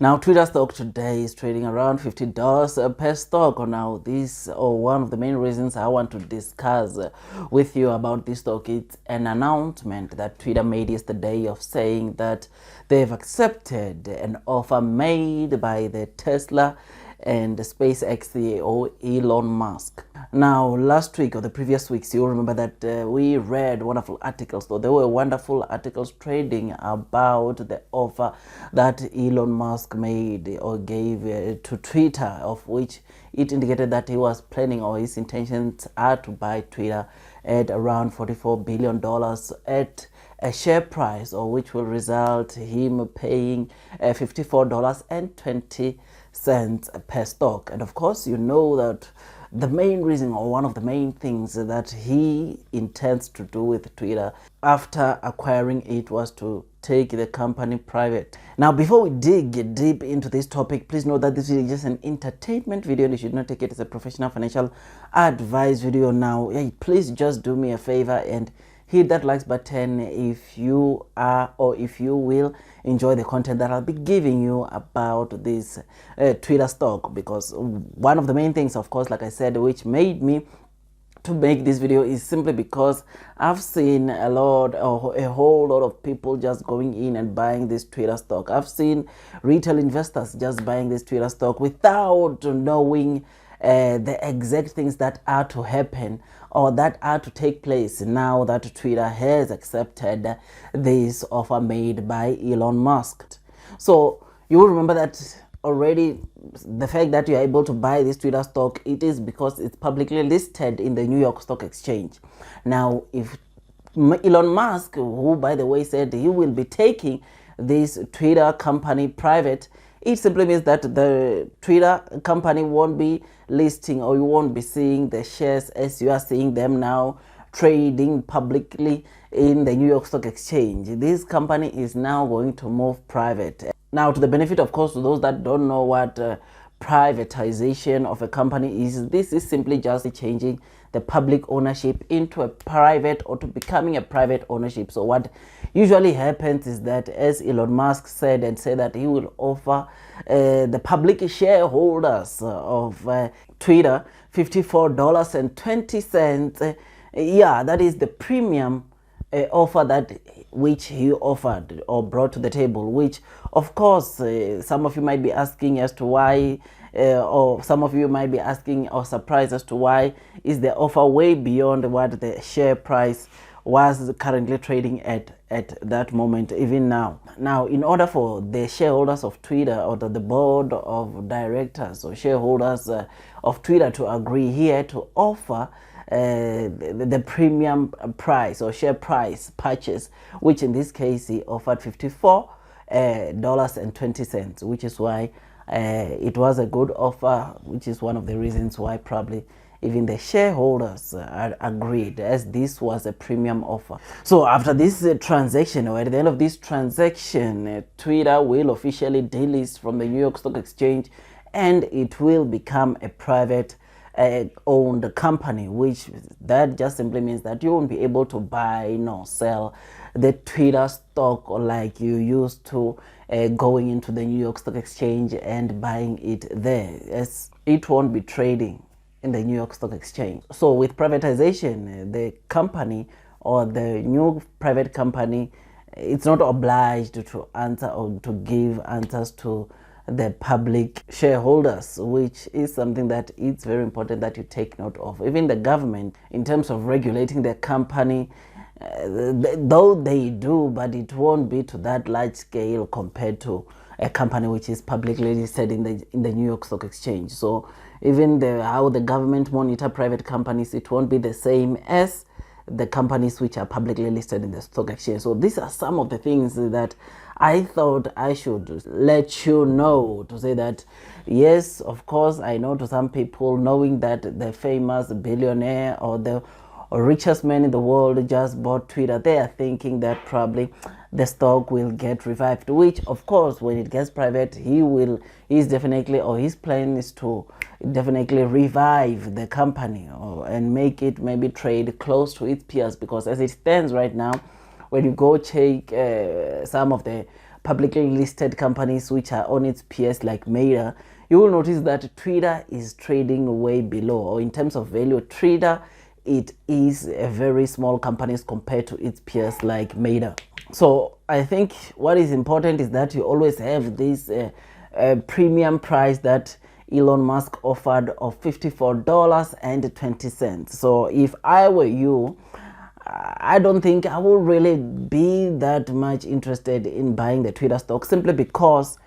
Now, Twitter stock today is trading around $50 per stock. Now, this one of the main reasons I want to discuss with you about this stock is an announcement that Twitter made yesterday of saying that they've accepted an offer made by the Tesla and the SpaceX CEO Elon Musk. Now, last week or the previous weeks, you remember that we read wonderful articles. So there were wonderful articles trading about the offer that Elon Musk made or gave to Twitter, of which it indicated that he was planning, or his intentions are to buy Twitter at around $44 billion at a share price, or which will result him paying $54.20 per stock. And of course, you know that the main reason, or one of the main things that he intends to do with Twitter after acquiring it, was to take the company private. Now, before we dig deep into this topic, please note that this is just an entertainment video and you should not take it as a professional financial advice video. Now, please just do me a favor and hit that likes button if you are, or if you will enjoy the content that I'll be giving you about this Twitter stock, because one of the main things, of course, like I said, which made me to make this video is simply because I've seen a whole lot of people just going in and buying this Twitter stock. I've seen retail investors just buying this Twitter stock without knowing the exact things that are to happen or that are to take place now that Twitter has accepted this offer made by Elon Musk. So you will remember that already the fact that you are able to buy this Twitter stock, it is because it's publicly listed in the New York Stock Exchange. Now, if Elon Musk, who by the way said he will be taking this Twitter company private, it simply means that the Twitter company won't be listing, or you won't be seeing the shares as you are seeing them now trading publicly in the New York Stock Exchange. This company is now going to move private. Now, to the benefit, of course, to those that don't know what privatization of a company is, this is simply just changing the public ownership into a private, or to becoming a private ownership. So what usually happens is that, as Elon Musk said, that he will offer the public shareholders of Twitter $54.20. Yeah, that is the premium offer that which he offered or brought to the table, which of course some of you might be asking as to why, or some of you might be asking or surprised as to why is the offer way beyond what the share price was currently trading at that moment, even now. Now, in order for the shareholders of Twitter, or the board of directors or shareholders of Twitter to agree here to offer the premium price or share price purchase, which in this case he offered $54.20, which is why it was a good offer, which is one of the reasons why probably even the shareholders agreed, as this was a premium offer. So after this transaction, or at the end of this transaction, Twitter will officially delist from the New York Stock Exchange, and it will become a private owned company, which that just simply means that you won't be able to buy nor sell the Twitter stock like you used to going into the New York Stock Exchange and buying it there, as it won't be trading in the New York Stock Exchange. So with privatization, the company, or the new private company, it's not obliged to answer or to give answers to the public shareholders, which is something that it's very important that you take note of. Even the government, in terms of regulating the company, though they do, but it won't be to that large scale compared to a company which is publicly listed in the New York Stock Exchange. So even how the government monitor private companies, it won't be the same as the companies which are publicly listed in the stock exchange. So these are some of the things that I thought I should let you know, to say that yes, of course, I know to some people, knowing that the famous billionaire or the richest man in the world just bought Twitter, they are thinking that probably the stock will get revived, which of course when it gets private, he's definitely, or his plan is to definitely revive the company and make it maybe trade close to its peers, because as it stands right now, when you go check some of the publicly listed companies which are on its peers like Meta, you will notice that Twitter is trading way below, or in terms of value, Twitter, it is a very small company compared to its peers like Meta. So I think what is important is that you always have this premium price that Elon Musk offered of $54.20. So if I were you, I don't think I will really be that much interested in buying the Twitter stock, simply because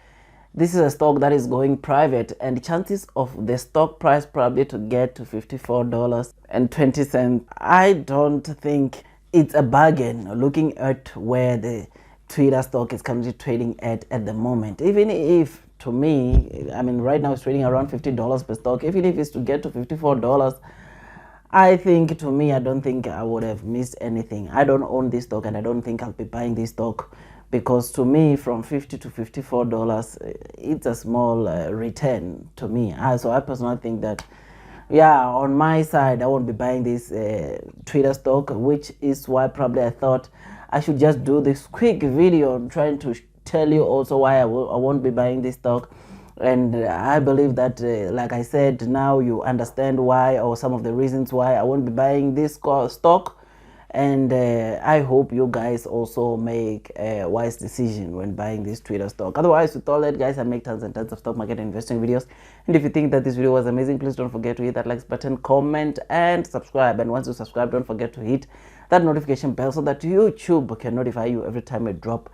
this is a stock that is going private, and chances of the stock price probably to get to $54.20, I don't think it's a bargain looking at where the Twitter stock is currently trading at the moment. Even if, to me, I mean, right now it's trading around $50 per stock. Even if it's to get to $54, I think, to me, I don't think I would have missed anything. I don't own this stock, and I don't think I'll be buying this stock, because to me, from $50 to $54, it's a small return to me. So I personally think that, yeah, on my side, I won't be buying this Twitter stock, which is why probably I thought I should just do this quick video trying to tell you also why I won't be buying this stock. And I believe that, like I said, now you understand why, or some of the reasons why I won't be buying this stock. And I hope you guys also make a wise decision when buying this Twitter stock. Otherwise, with all that, guys, I make tons and tons of stock market investing videos. And if you think that this video was amazing, please don't forget to hit that like button, comment, and subscribe. And once you subscribe, don't forget to hit that notification bell so that YouTube can notify you every time I drop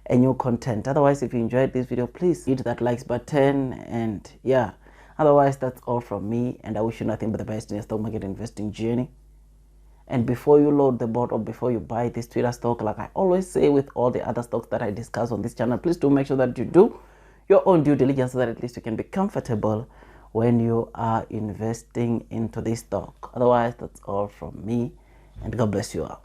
a new content. Otherwise, if you enjoyed this video, please hit that likes button. And yeah, otherwise, that's all from me, and I wish you nothing but the best in your stock market investing journey. And before you load the bot, or before you buy this Twitter stock, like I always say with all the other stocks that I discuss on this channel, please do make sure that you do your own due diligence so that at least you can be comfortable when you are investing into this stock. Otherwise, that's all from me, and God bless you all.